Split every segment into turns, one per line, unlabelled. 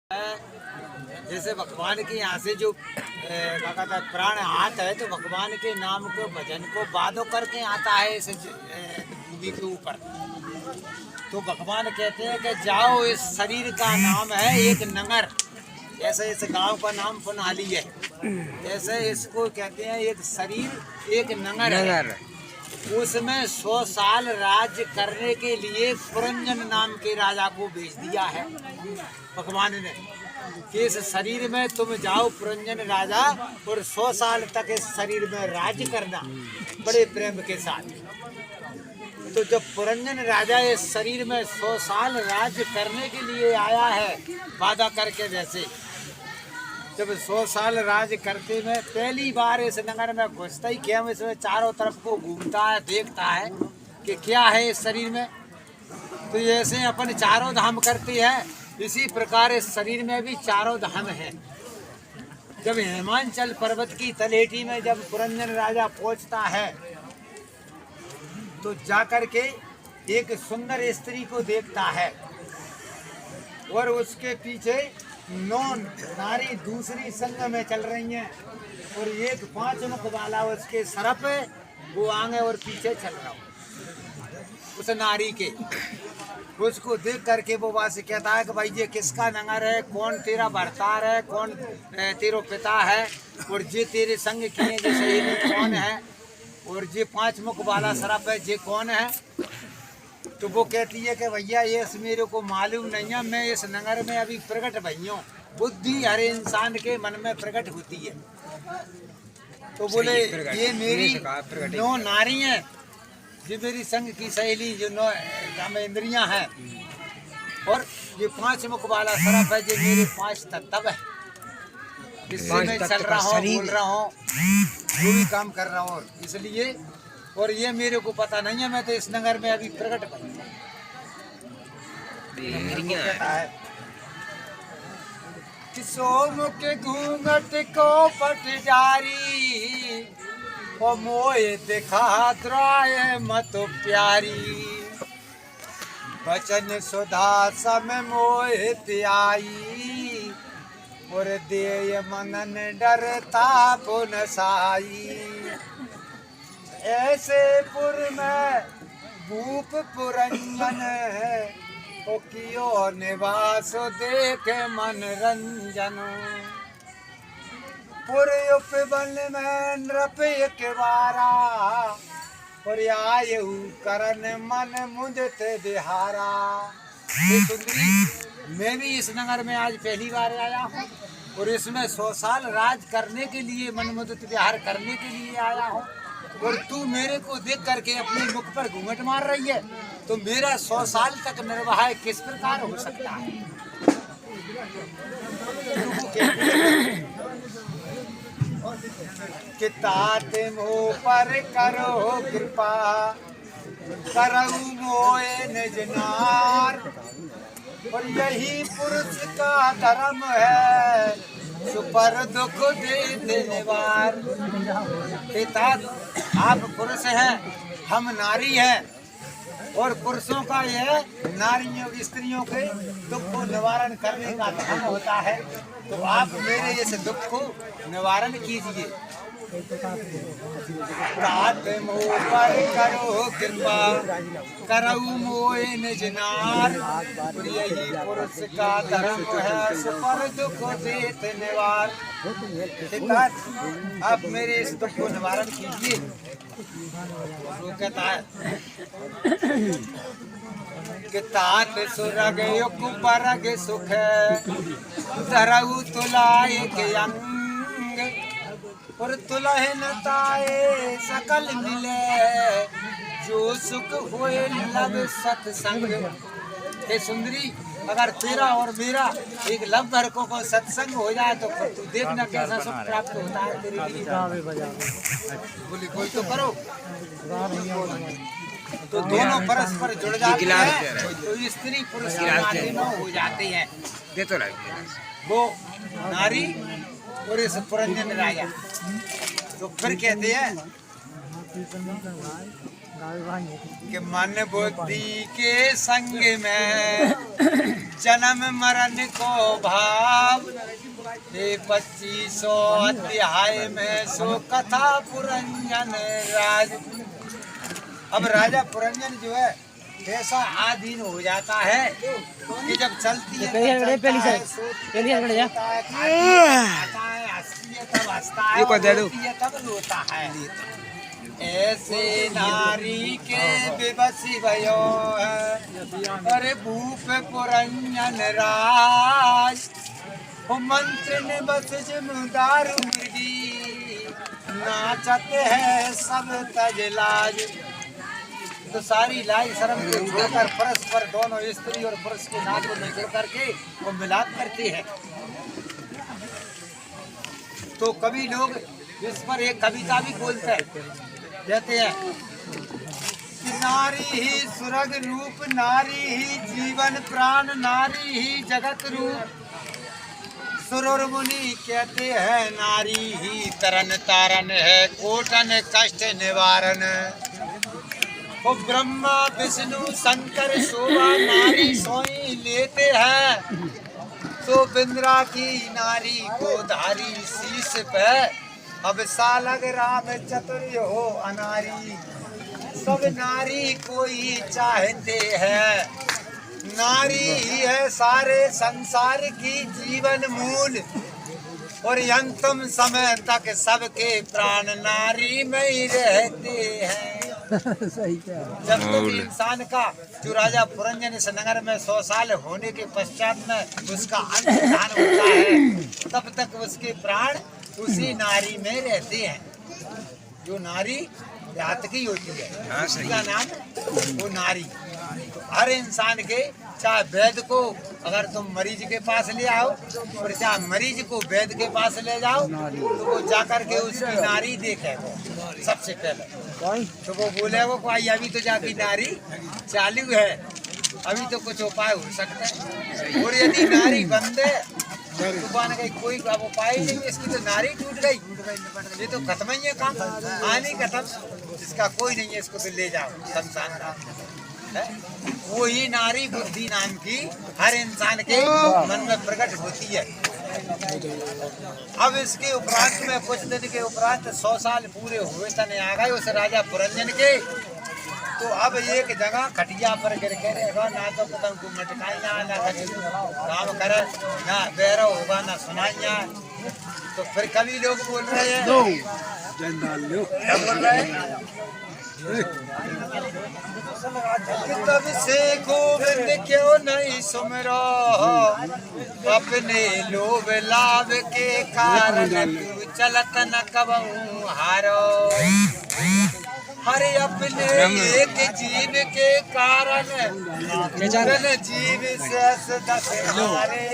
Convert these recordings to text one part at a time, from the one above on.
जैसे भगवान के यहाँ से जो क्या कहता है प्राण आता है तो भगवान के नाम को भजन को बादो करके आता है इस भूमि के ऊपर। तो भगवान कहते हैं कि जाओ, इस शरीर का नाम है एक नंगर। जैसे इस गांव का नाम पुनहाली है, जैसे इसको कहते हैं एक शरीर एक नंगर है। उसमें 100 साल राज्य करने के लिए पुरंजन नाम के राजा को भेज दिया है भगवान ने कि इस शरीर में तुम जाओ पुरंजन राजा, और 100 साल तक इस शरीर में राज्य करना बड़े प्रेम के साथ। तो जब पुरंजन राजा इस शरीर में 100 साल राज्य करने के लिए आया है वादा करके, जैसे जब 100 साल राज करते में पहली बार इस नगर में घुसता ही क्या इसमें चारों तरफ को घूमता है, देखता है कि क्या है इस शरीर में। तो ऐसे अपन चारों धाम करते हैं, इसी प्रकार इस शरीर में भी चारों धाम है। जब हिमांचल पर्वत की तलहटी में जब पुरंजन राजा पहुंचता है तो जाकर के एक सुंदर स्त्री को देखता है और उसके पीछे 9 नारी दूसरी संग में चल रही हैं और एक 5 मुख वाला उसके सर पे वो आगे और पीछे चल रहा हो उस नारी के। उसको देख करके वो वहाँ से कहता है कि भाई ये किसका नंगर है, कौन तेरा भरतार है, कौन तेरा पिता है, और ये तेरे संग किए ये सहेली कौन है, और ये 5 मुख वाला सरप है ये कौन है। तो वो कहती है कि भैया ये मेरे को मालूम नहीं है, मैं इस नगर में अभी प्रकट भई हूँ। बुद्धि हर इंसान के मन में प्रकट होती है। तो बोले ये मेरी 9 नारी हैं, ये मेरी संग की सहेली जो 9 इंद्रियां हैं, और ये 5 मुख वाला सरप है ये मेरे 5 तत्व है। इससे मैं चल रहा हूँ, बोल रहा हूँ, जो भी काम कर रहा हूँ, इसलिए और ये मेरे को पता नहीं है, मैं तो इस नगर में अभी प्रकट बनी है। सोमुख घूंघट को पट जारी, ओ मोए दिखा द्राय मत प्यारी, बचन सुधा सम मोहे त्याई, और देय मनन डरता पुन साई। ऐसे पुर में भूप पुरंजन है, ओ कियो निवास देख मन रंजन। पुर उपवन में नृप एक बारा, और आयु करन मन मुदित बिहारा। सुंदरी, मैं भी इस नगर में आज पहली बार आया हूँ और इसमें 100 साल राज करने के लिए, मन मुदित विहार करने के लिए आया हूँ, और तू मेरे को देख करके अपने मुख पर घूंघट मार रही है, तो मेरा 100 साल तक निर्वाह किस प्रकार हो सकता है। कि तात मोह पर करो कृपा, करऊ मोए निज नार, और यही पुरुष का धर्म है, सुपर दुख देते निवार। आप पुरुष हैं, हम नारी हैं, और पुरुषों का यह नारियों स्त्रियों के दुख को निवारण करने का धर्म होता है। तो आप मेरे इस दुख को निवारण कीजिए। तात मोह पर करो कृपा, करऊ मोए निज नार, यही पुरुष का धर्म है, सुपर दुख देत निवार। आप मेरे इस दुख को निवारण कीजिए। वो कहता है कि तात सुरग युग परग सुख, धरऊ तुला एक अंग, और तुलहिन ताए सकल मिले, जो सुख होए लब सत्संग। हे सुंदरी, अगर तेरा और मेरा एक लव भरकों को सत्संग हो जाए तो तू देखना कैसा सुख प्राप्त होता है तेरे लिए। बोली कोई तो करो। तो दोनों परस्पर जुड़ जाते हैं, तो स्त्री पुरुष हो जाते हैं। वो नारी और इस पुरंजन राजा। तो फिर कहते हैं कि मन बुद्धि के संग में जन्म मरण को भाव, ये 2500 अध्याय में सो कथा पुरंजन राज। अब राजा पुरंजन जो है ऐसा आधीन हो जाता है कि जब चलती है तब हंसता है, तब रोता है। ऐसे नारी के विवशी भयो है, अरे भूप पुरंजन राज। मंत्र ने बस जिम्मेदार मृगी, नाचत है सब तजलाज। तो सारी लाई शर्म को छोड़कर परस्पर दोनों स्त्री और पुरुष के नाम को मिल करके वो मिलाप करते हैं। तो कवि लोग इस पर एक कविता भी बोलते हैं, कहते हैं कि नारी ही सुरग रूप, नारी ही जीवन प्राण, नारी ही जगत रूप। सुर मुनि कहते हैं नारी ही तरन तारन है, कोटन कष्ट निवारण। वो ब्रह्मा विष्णु शंकर शोभा नारी सोई लेते हैं। तो बिंद्रा की नारी को धारी शीश पे, अब सालग राम चतुर हो अनारी। सब नारी को ही चाहते हैं, नारी ही है सारे संसार की जीवन मूल। और अंतिम समय तक सबके प्राण नारी में ही रहते हैं। सही क्या? जब तक इंसान का जो राजा पुरंजन इस नगर में 100 साल होने के पश्चात में उसका अंतर्धान होता है, तब तक उसके प्राण उसी नारी में रहते हैं। जो नारी जातकी होती है उसका नाम वो नारी। हर इंसान के, चाहे वैद्य को अगर तुम मरीज के पास ले आओ और चाहे मरीज को वैद्य के पास ले जाओ, तो वो जाकर के उसकी नारी देखे वो सबसे पहले। तो वो बोले वो भाई अभी तो जाकी नारी चालू है, अभी तो कुछ उपाय हो सकता है। और यदि नारी बंद है तो कोई उपाय नहीं, इसकी तो नारी टूट गई, ये तो खत्म ही है काम, आनी खत्म, इसका कोई नहीं है, इसको तो ले जाओ शमशान है। वही नारी बुद्धि नाम की हर इंसान के मन में प्रकट होती है। अब इसके उपरांत में कुछ दिन के उपरांत 100 साल पूरे हुए तने आ गए उस राजा पुरंजन के। तो अब एक जगह खटिया पर गिर के रहेगा, ना तो पतंग को मटकाई ना काम करे, ना बेरा होगा ना सुनाइया। तो फिर कभी लोग बोल रहे हैं, क्या बोल रहे हैं? तब से गोविंद क्यों नहीं सुमरो, अपने लोभ लाभ के कारण तू चलत न कबहू हारो। हरे अपने एक जीव के कारण जन जीव से दस हारे,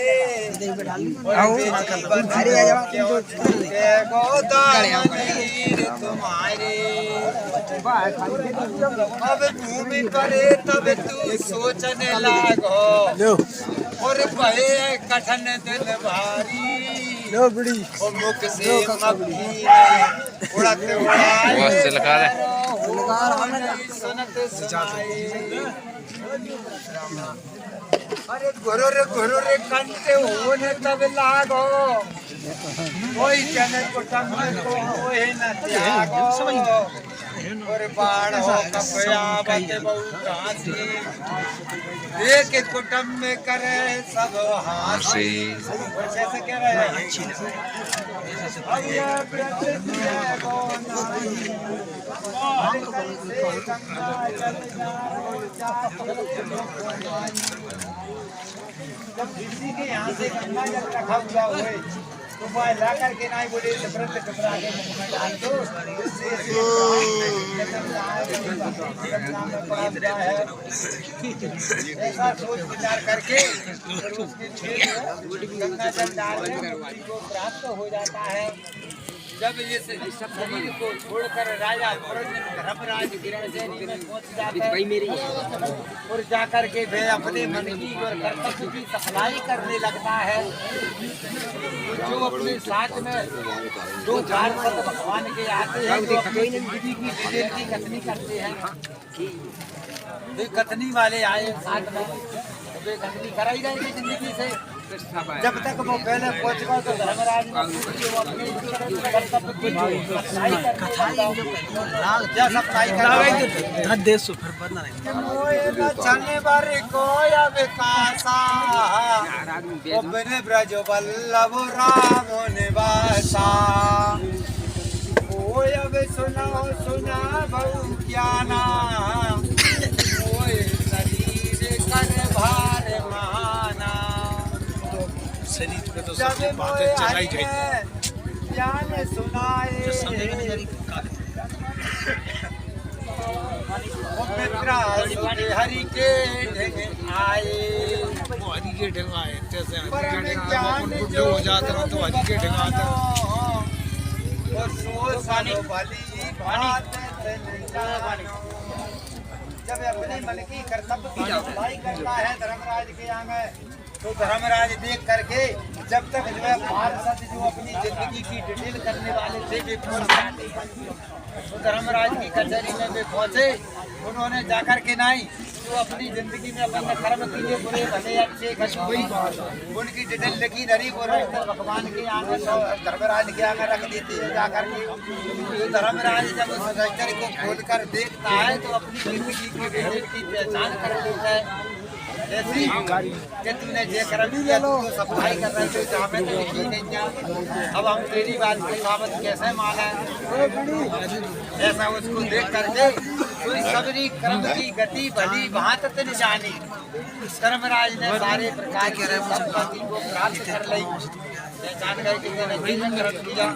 तुम्हारे। अब भूमि पर तब तू सोचने लागो, और बहे कठिन दिन भारी। मुख से मक्खी उड़ते उड़ाए सनत सुनाई। अरे गुरु रे कंटे होने तब लागो, कोई जन कुटुंब को होए न त्यागो। और बाण हो कपयावत बहु काशी, एक कुटुंब में करे सब हासी। और कैसे कह रहे हैं? जब किसी के यहाँ से गंगा जल रखा हुआ हुए तो वह ला करके ना ही बोले व्रत कपड़ा के मुख में डाल दो, ऐसा सोच विचार करके गंगा जल डालने को प्राप्त हो जाता है। जब ये शरीर को छोड़कर राजा पुरंजन धर्मराज गिरिराज में पहुंच जाता है और जाकर के वे अपने मन की और कर्तव्य की सफाई करने लगता है। जो अपने साथ में 2 4 भगवान के आते हैं, तो अपनी जिंदगी की विवेक की कथनी करते हैं। वे कथनी वाले आए साथ में, तो वे कथनी कराई जाएगी जिंदगी से। जब तक वो पहले पहुंच गए तो धर्मराज ने पूछे वो अपने कर्तव्य की चलने बारे को या विकासा ब्रज वल्लभ राम निवासा। ओ अब सुनो सुना बहु ज्ञाना, शरीर कर भार माना।
शरीर पे तो सब बातें चलाई जाती
ज्ञान सुनाए मित्रा हरि के ढंग आए।
हरी के ढंग आए जैसे बुढ़े हो जाते हैं तो हरी के ढंग आते हैं।
जब अपने मन की कर्तव्य की भलाई करता है धर्मराज के आगे, तो धर्मराज देख करके जब तक जो है पार्षद जो अपनी जिंदगी की डिटेल करने वाले थे वे पहुंच जाते हैं। तो धर्मराज की कचहरी में वे पहुंचे, उन्होंने जाकर के नहीं जो अपनी जिंदगी में अपन कर्म किए बुरे भले अच्छे हुई उनकी डिटेल लिखी धरी भगवान के आगे धर्मराज के आगे रख देते हैं जाकर के। तो धर्मराज जब उस रजिस्टर को खोल कर देखता है तो अपनी जिंदगी की डिटेल की पहचान कर लेता है। जैसे कि तूने जे कर्म किया तू तो सफाई कर रहे थे जहाँ में तो लिखी नहीं है, अब हम तेरी बात की बाबत कैसे माना। ऐसा उसको देख करके कोई सबरी कर्म की गति भली वहाँ तक न जानी। धर्मराज ने सारे प्रकार के संपत्ति को प्राप्त कर ली, पहचान गए कि कर्म किया।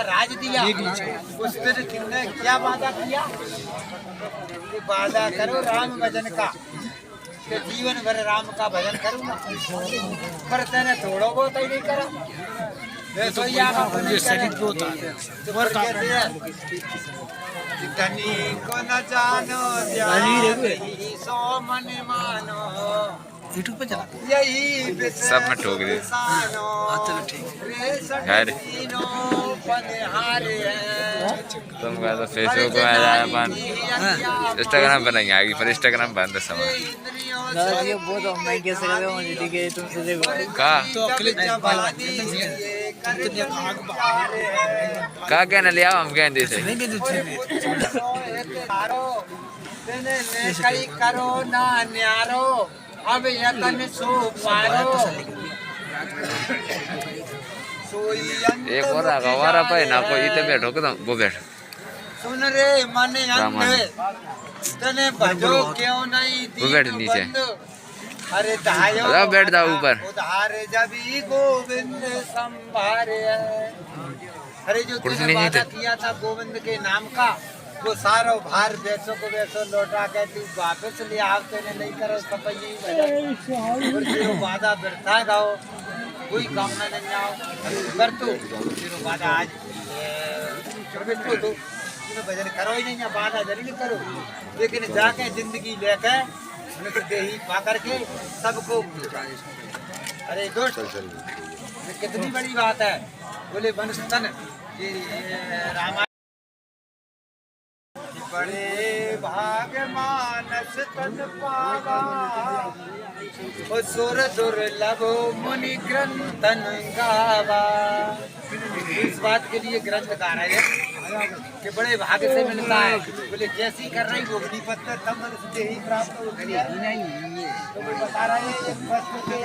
राज दिया उस दिन तुमने क्या वादा किया? वादा करो राम भजन का, कि जीवन भर राम का भजन करूंगा, पर तेने थोड़ा बहुत ही नहीं करा।
शरीर पे होता है
धनी को न जानो सो मन मानो,
यूट्यूब पे चला
यही
सब में ठोक दे।
चलो ठीक
तुम कहा तो फेसबुक में आ जाए अपन इंस्टाग्राम बनाएंगे आगे, पर इंस्टाग्राम बंद है समय
बहुत ऑनलाइन कैसे कर रहे हो मुझे दिखे तुमसे देखो
का का कहना लिया हम कहते थे
करो ना न्यारो अब यतन सो पारो।
एक और हमारा पे ना कोई इतने बैठो के वो बैठ
सुन रे मन अंधे तने भजो क्यों नहीं
वो बैठ नीचे।
अरे दायो
बैठ जाओ ऊपर।
उधार जबी गोविंद संभारे। अरे जो तूने वादा किया था गोविंद के नाम का, वो सारो भार वैसो को वैसो लौटा के तू वापस ले आओ। तेने नहीं करो सब यही वजह वादा व्यर्था गाओ, कोई काम में नहीं आओ कर तू तेरो वादा आज बिल्कुल तो तूने भजन करो ही नहीं, वादा जरूर करो, लेकिन जाके जिंदगी लेके देही पा करके सबको। अरे दोस्त कितनी बड़ी बात है, बोले वनस्तन रामायण बड़े भाग मानस तन पावा, सुर दुर्लभ मुनि ग्रंथन गावा। इस बात के लिए ग्रंथ गा रहे हैं कि बड़े भाग से मिलता है। बोले जैसी कर रही गोगनी पत्थर तब मनुष्य ही प्राप्त हो गया। तो वो बता रहा है वस्त्र के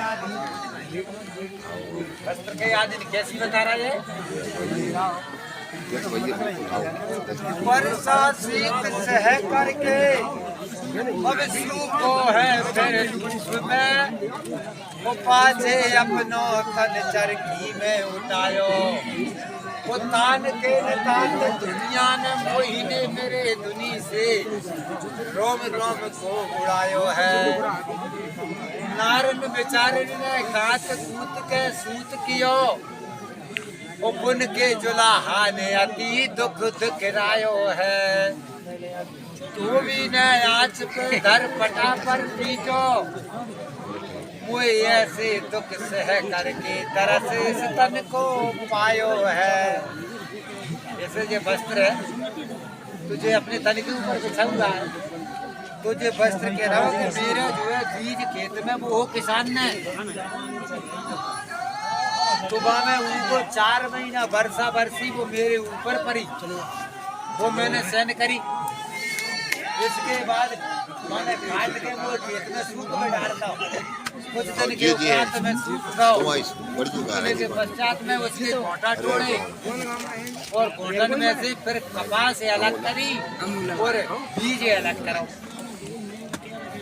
वस्त्र के आदि कैसी बता रहा है। वर्षा सीख सह करके अब को है फिर में वो पाछे अपनो तन चरखी में उठायो। वो तान के तान दुनिया ने मोहिने मेरे दुनी से रोम रोम को उड़ायो है। नारन बेचारे ने घात कूट के सूत कियो, वो पुन के जुलाहा ने अति दुख दुखरायो है। तू भी न आँच पे धर पटा पर पीटो, मुझे ऐसे दुख सह करके तरस इस तन को पायो है। जैसे ये वस्त्र है तुझे अपने तन के ऊपर बिछाऊंगा, तुझे वस्त्र के रहो कि मेरा जो है बीज खेत में वो किसान ने सुबह में उनको 4 महीना वर्षा बरसी वो मेरे ऊपर पड़ी, वो मैंने सहन करी। इसके बाद मैंने काट के वो खेत में सूख में डालता हूँ, कुछ दिन के उपरांत में सूख गया। के पश्चात में उसके कोटा तोड़े और कोटन में से फिर कपास अलग करी और बीज अलग करो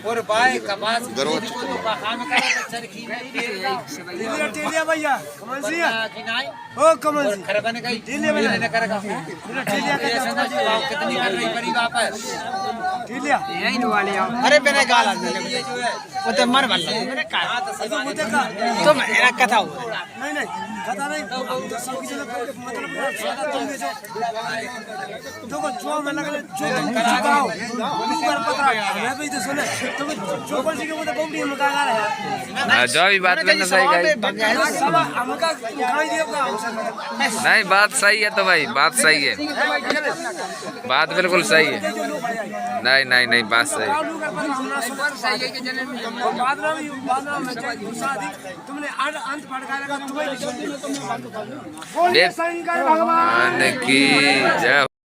और बाय कपास बीज को तो बखाम करा तो चरखी में
टीलिया भैया कमल जी
किनाई
ओ कमल
और
जी
खरबन गई टीलिया ने करेगा टीलिया का समझ लो कितनी कर रही परी वापस
टीलिया
यही वाले आओ।
अरे मैंने गाल ये जो है वो तो मर वाला मैंने कहा तो मेरा कथा हो
नहीं नहीं कथा नहीं तो सबकी जगह मतलब सादा तुम के जो देखो जो में लगले जो तुम चुकाओ तू कर पता मैं भी तो सुने तुम जो कौन सी के मुझे बम्बी में कहा है
जो भी बात में सही गई
सब हमका खाई दिया हमसे
नहीं, बात सही है तो भाई बात सही है, बात बिल्कुल सही है। नहीं नहीं नहीं बात सही है।
तुमने अंत पढ़
भगवान की जय।